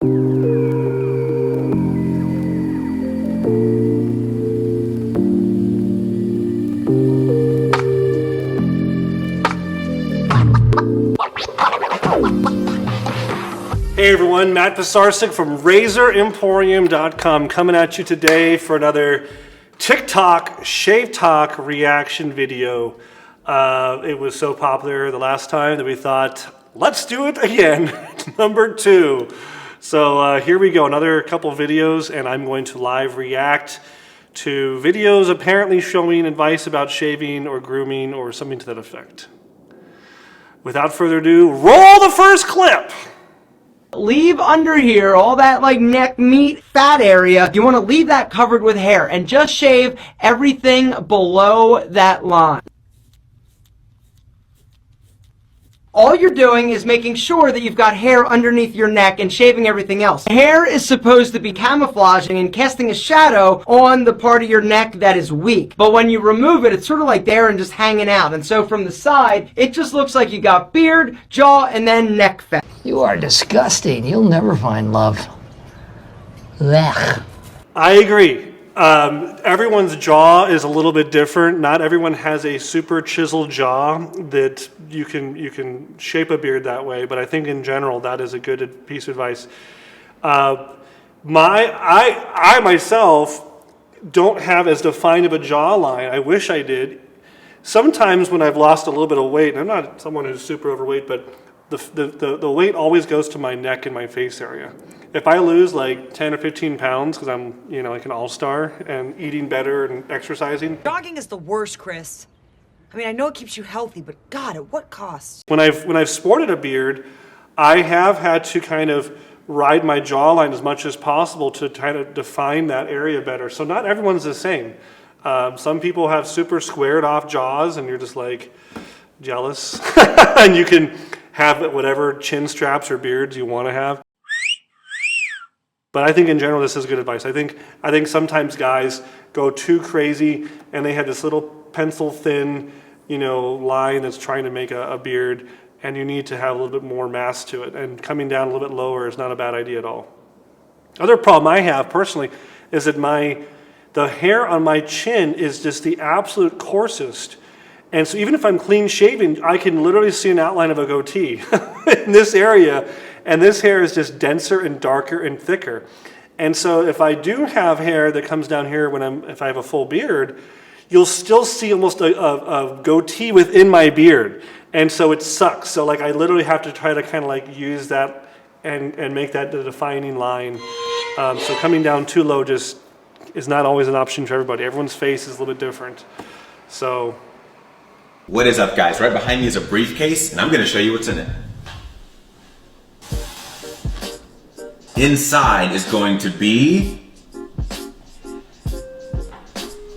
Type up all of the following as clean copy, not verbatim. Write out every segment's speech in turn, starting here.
Hey everyone, Matt Pisarcik from RazorEmporium.com coming at you today for another TikTok Shave Talk reaction video. It was so popular the last time that we thought, let's do it again, number 2. So here we go, another couple of videos, and I'm going to live react to videos apparently showing advice about shaving or grooming or something to that effect. Without further ado, roll the first clip! Leave under here all that like neck meat fat area. You want to leave that covered with hair and just shave everything below that line. All you're doing is making sure that you've got hair underneath your neck and shaving everything else. Hair is supposed to be camouflaging and casting a shadow on the part of your neck that is weak. But when you remove it, it's sort of like there and just hanging out. And so from the side, it just looks like you got beard, jaw, and then neck fat. You are disgusting. You'll never find love. Blech. I agree. Everyone's jaw is a little bit different. Not everyone has a super chiseled jaw that you can shape a beard that way, but I think in general that is a good piece of advice. I myself don't have as defined of a jawline. I wish I did. Sometimes when I've lost a little bit of weight, and I'm not someone who's super overweight, but the weight always goes to my neck and my face area. If I lose like 10 or 15 pounds because I'm, like an all-star and eating better and exercising. Jogging is the worst, Chris. I mean, I know it keeps you healthy, but God, at what cost? When I've sported a beard, I have had to kind of ride my jawline as much as possible to kind of define that area better. So not everyone's the same. Some people have super squared off jaws and you're just like jealous. And you can have whatever chin straps or beards you want to have. But I think in general this is good advice. I think sometimes guys go too crazy and they have this little pencil thin, line that's trying to make a beard, and you need to have a little bit more mass to it. And coming down a little bit lower is not a bad idea at all. Other problem I have personally is that the hair on my chin is just the absolute coarsest. And so even if I'm clean shaven, I can literally see an outline of a goatee in this area. And this hair is just denser and darker and thicker. And so if I do have hair that comes down here if I have a full beard, you'll still see almost a goatee within my beard. And so it sucks. So like I literally have to try to kind of like use that and make that the defining line. So coming down too low just is not always an option for everybody. Everyone's face is a little bit different. So. What is up, guys? Right behind me is a briefcase, and I'm going to show you what's in it. Inside is going to be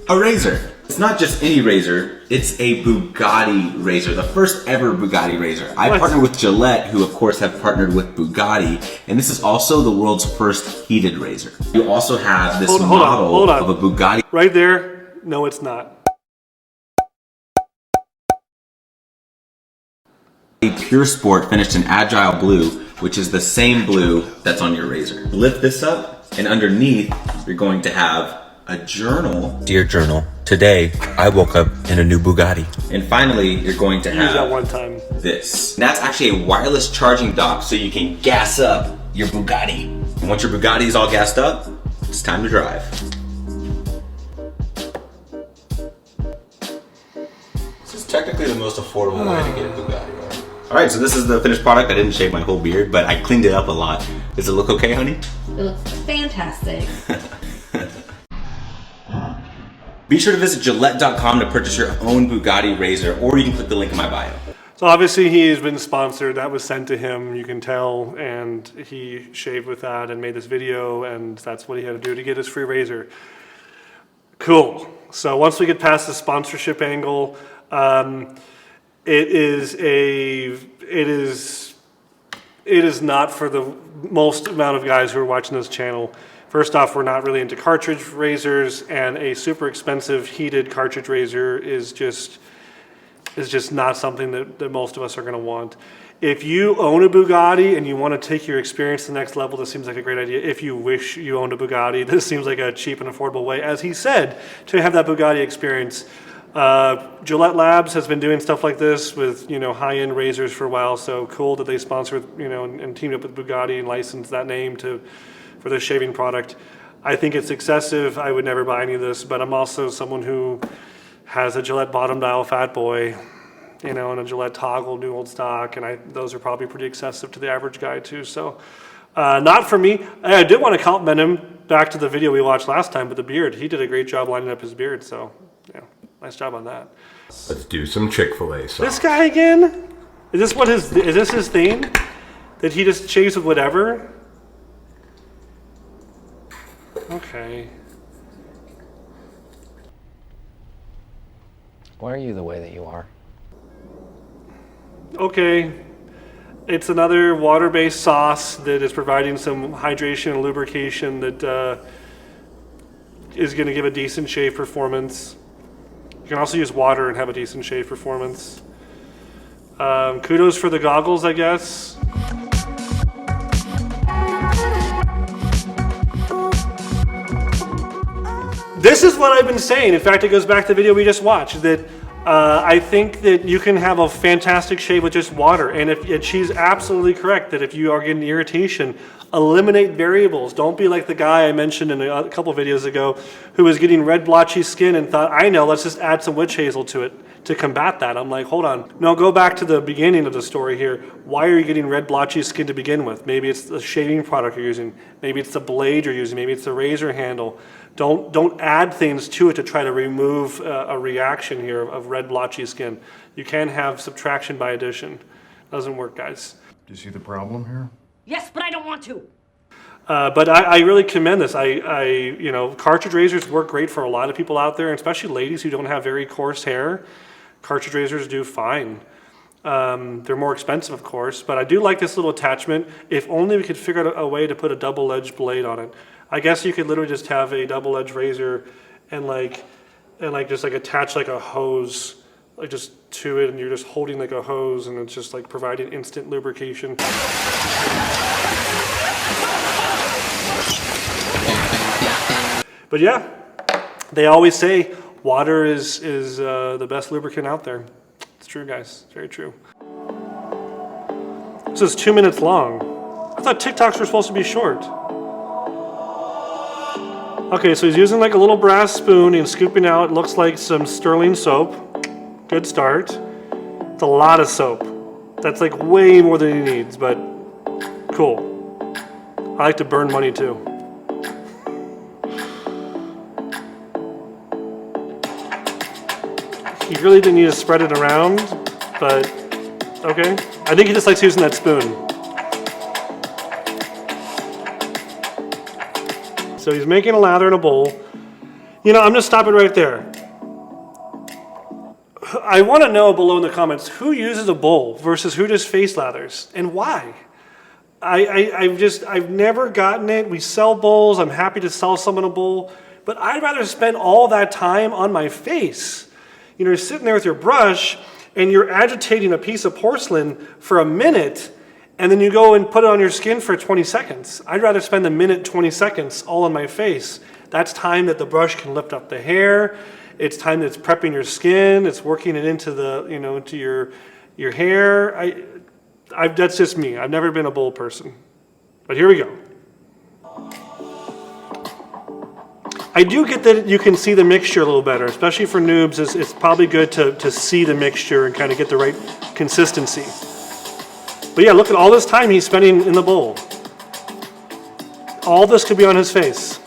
a razor. It's not just any razor, it's a Bugatti razor, the first ever Bugatti razor. I partnered with Gillette, who of course have partnered with Bugatti, and this is also the world's first heated razor. You also have this model of a Bugatti. Right there, no it's not. A Pure Sport finished in Agile Blue, which is the same blue that's on your razor. Lift this up, and underneath, you're going to have a journal. Dear journal, today I woke up in a new Bugatti. And finally, you're going to have that one time. This. And that's actually a wireless charging dock, so you can gas up your Bugatti. And once your Bugatti is all gassed up, it's time to drive. This is technically the most affordable way to get a Bugatti, right? Alright, so this is the finished product. I didn't shave my whole beard, but I cleaned it up a lot. Does it look okay, honey? It looks fantastic. Be sure to visit Gillette.com to purchase your own Bugatti razor, or you can click the link in my bio. So obviously he's been sponsored. That was sent to him, you can tell, and he shaved with that and made this video, and that's what he had to do to get his free razor. Cool. So once we get past the sponsorship angle, it is not for the most amount of guys who are watching this channel. First off, we're not really into cartridge razors, and a super expensive heated cartridge razor is just not something that most of us are going to want. If you own a Bugatti and you want to take your experience to the next level, this seems like a great idea. If you wish you owned a Bugatti, this seems like a cheap and affordable way, as he said, to have that Bugatti experience. Gillette Labs has been doing stuff like this with, high-end razors for a while, so cool that they sponsor, and teamed up with Bugatti and licensed that name for this shaving product. I think it's excessive. I would never buy any of this, but I'm also someone who has a Gillette bottom dial Fat Boy, and a Gillette Toggle new old stock, and those are probably pretty excessive to the average guy too. So, not for me. I did want to compliment him back to the video we watched last time, but the beard, he did a great job lining up his beard. So, yeah, nice job on that. Let's do some Chick-fil-A sauce. This guy again? Is this his thing? That he just shaves with whatever? Okay. Why are you the way that you are? Okay, it's another water-based sauce that is providing some hydration and lubrication that is going to give a decent shave performance. You can also use water and have a decent shave performance. Kudos for the goggles, I guess. This is what I've been saying. In fact, it goes back to the video we just watched, that I think that you can have a fantastic shave with just water. And she's absolutely correct that if you are getting irritation, eliminate variables. Don't be like the guy I mentioned in a couple videos ago who was getting red blotchy skin and thought, I know, let's just add some witch hazel to it to combat that. I'm like, hold on. No, go back to the beginning of the story here. Why are you getting red blotchy skin to begin with? Maybe it's the shaving product you're using. Maybe it's the blade you're using. Maybe it's the razor handle. Don't add things to it to try to remove a reaction here of red blotchy skin. You can have subtraction by addition. Doesn't work, guys. Do you see the problem here? Yes, but I don't want to. But I really commend this. Cartridge razors work great for a lot of people out there, and especially ladies who don't have very coarse hair. Cartridge razors do fine. They're more expensive, of course, but I do like this little attachment. If only we could figure out a way to put a double-edged blade on it. I guess you could literally just have a double-edged razor and just attach like a hose just to it, and you're just holding like a hose, and it's just like providing instant lubrication. But yeah, they always say water is the best lubricant out there. It's true, guys. It's very true. This is 2 minutes long. I thought TikToks were supposed to be short. Okay, so he's using like a little brass spoon and scooping out, it looks like some sterling soap. Good start. It's a lot of soap. That's like way more than he needs, but cool. I like to burn money too. He really didn't need to spread it around, but okay. I think he just likes using that spoon. So he's making a lather in a bowl. I'm going to stop it right there. I want to know below in the comments who uses a bowl versus who just face lathers and why. I've never gotten it. We sell bowls. I'm happy to sell someone a bowl, but I'd rather spend all that time on my face. You're sitting there with your brush and you're agitating a piece of porcelain for a minute, and then you go and put it on your skin for 20 seconds. I'd rather spend the minute, 20 seconds all on my face. That's time that the brush can lift up the hair. It's time that's prepping your skin. It's working it into the, into your hair. That's just me. I've never been a bowl person. But here we go. I do get that you can see the mixture a little better, especially for noobs. It's probably good to see the mixture and kind of get the right consistency. But yeah, look at all this time he's spending in the bowl. All this could be on his face.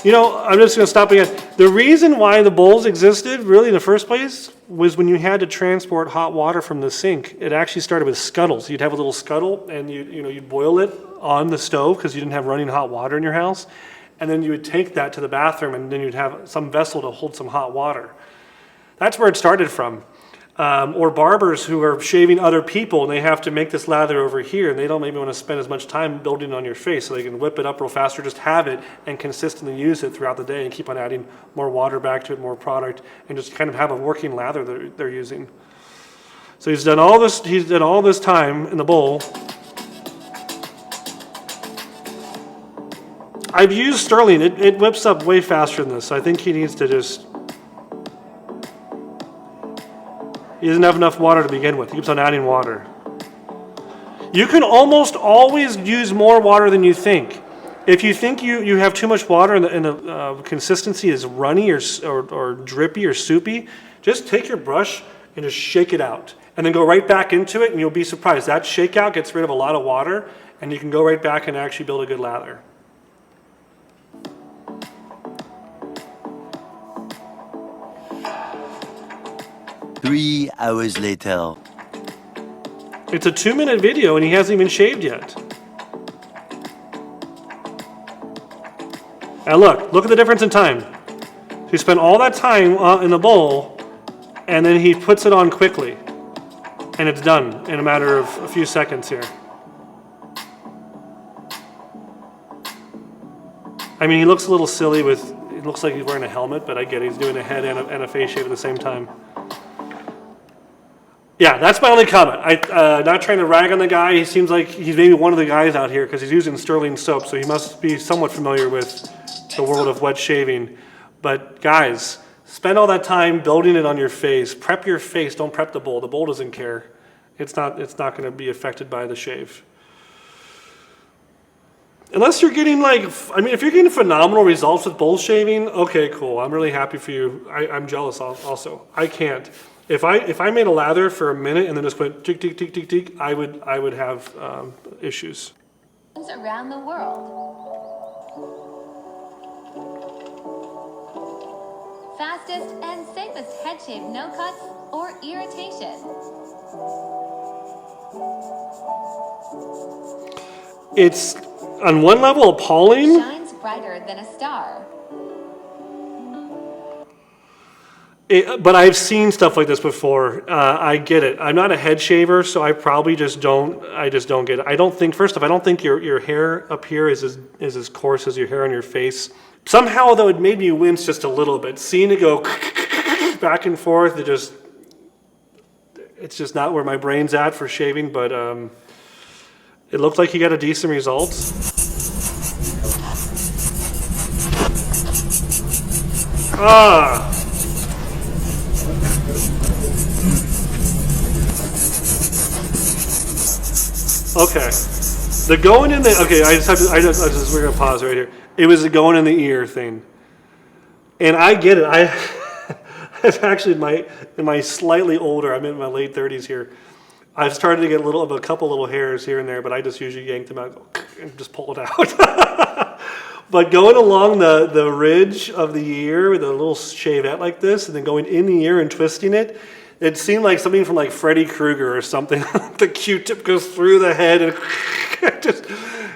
I'm just going to stop again. The reason why the bowls existed, really, in the first place, was when you had to transport hot water from the sink. It actually started with scuttles. You'd have a little scuttle, and you'd boil it on the stove because you didn't have running hot water in your house. And then you would take that to the bathroom, and then you'd have some vessel to hold some hot water. That's where it started from. Or barbers who are shaving other people and they have to make this lather over here and they don't maybe want to spend as much time building it on your face, so they can whip it up real fast or just have it and consistently use it throughout the day and keep on adding more water back to it, more product, and just kind of have a working lather that they're using. So he's done all this time in the bowl. I've used Sterling. It whips up way faster than this, so I think he needs to just... He doesn't have enough water to begin with. He keeps on adding water. You can almost always use more water than you think. If you think you have too much water and the consistency is runny or drippy or soupy, just take your brush and just shake it out. And then go right back into it and you'll be surprised. That shakeout gets rid of a lot of water and you can go right back and actually build a good lather. Three hours later. It's a 2-minute video and he hasn't even shaved yet. And look at the difference in time. So he spent all that time in the bowl and then he puts it on quickly. And it's done in a matter of a few seconds here. I mean, he looks a little silly it looks like he's wearing a helmet, but I get it. He's doing a head and a face shave at the same time. Yeah, that's my only comment. Not trying to rag on the guy. He seems like he's maybe one of the guys out here because he's using Sterling soap, so he must be somewhat familiar with the world of wet shaving. But guys, spend all that time building it on your face. Prep your face, don't prep the bowl. The bowl doesn't care. It's not going to be affected by the shave. Unless you're getting if you're getting phenomenal results with bowl shaving, okay, cool. I'm really happy for you. I'm jealous also. I can't. If I made a lather for a minute and then just went tick tick tick tick tick, I would have issues. Around the world. Fastest and safest head shave, no cuts or irritation. It's on one level appalling. Shines brighter than a star. But I've seen stuff like this before. I get it. I'm not a head shaver, so I probably just don't get it. I don't think your hair up here is as coarse as your hair on your face. Somehow, though, it made me wince just a little bit. Seeing it go back and forth, it's just not where my brain's at for shaving, but it looked like he got a decent result. Okay. The going in the... Okay, we're going to pause right here. It was the going in the ear thing. And I get it. It's actually in my slightly older, I'm in my late 30s here. I've started to get a couple little hairs here and there, but I just usually yank them out and just pull it out. But going along the ridge of the ear with a little shavette like this, and then going in the ear and twisting it, it seemed like something from like Freddy Krueger or something. The Q-tip goes through the head and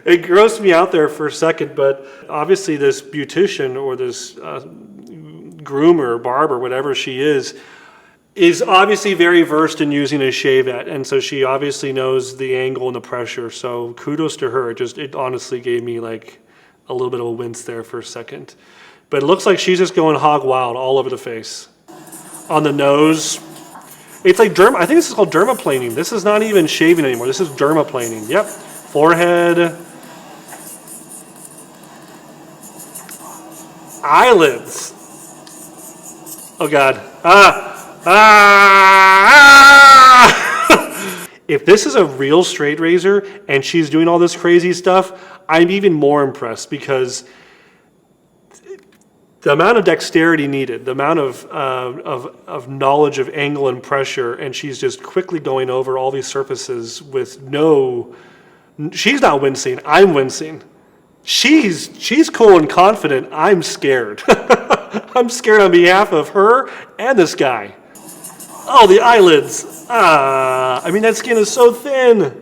it grossed me out there for a second. But obviously this beautician or this groomer, barber, whatever she is obviously very versed in using a shavette. And so she obviously knows the angle and the pressure. So kudos to her. It honestly gave me like a little bit of a wince there for a second. But it looks like she's just going hog wild all over the face. On the nose. It's like I think this is called dermaplaning. This is not even shaving anymore. This is dermaplaning. Yep. Forehead. Eyelids. Oh God. If this is a real straight razor and she's doing all this crazy stuff, I'm even more impressed because the amount of dexterity needed, the amount of knowledge of angle and pressure, and she's just quickly going over all these surfaces with she's not wincing, I'm wincing. She's cool and confident, I'm scared. I'm scared on behalf of her and this guy. Oh, the eyelids. I mean, that skin is so thin.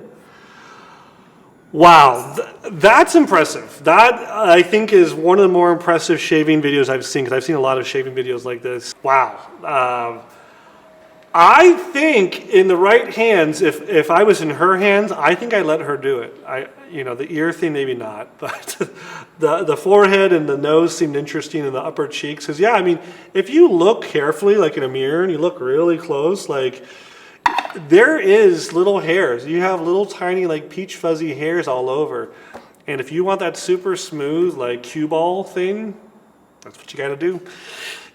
Wow, that's impressive. That, I think, is one of the more impressive shaving videos I've seen, because I've seen a lot of shaving videos like this. Wow. I think in the right hands, if I was in her hands, I think I'd let her do it. The ear thing, maybe not, but the forehead and the nose seemed interesting, and the upper cheeks. Because yeah, I mean, if you look carefully, like in a mirror, and you look really close, like there is little hairs. You have little tiny like peach fuzzy hairs all over, and if you want that super smooth like cue ball thing, that's what you got to do.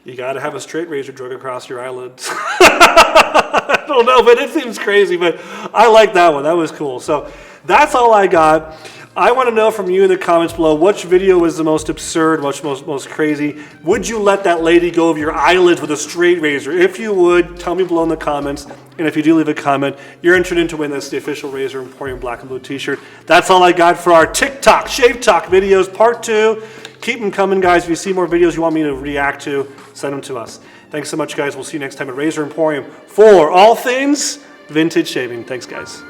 You got to have a straight razor drug across your eyelids. I don't know, but it seems crazy, but I like that one. That was cool. So that's all I got. I want to know from you in the comments below, which video was the most absurd, most crazy? Would you let that lady go over your eyelids with a straight razor? If you would, tell me below in the comments. And if you do leave a comment, you're entered in to win this, the official Razor Emporium Black and Blue t-shirt. That's all I got for our TikTok Shave Talk videos, part 2. Keep them coming, guys. If you see more videos you want me to react to, send them to us. Thanks so much, guys. We'll see you next time at Razor Emporium for all things vintage shaving. Thanks, guys.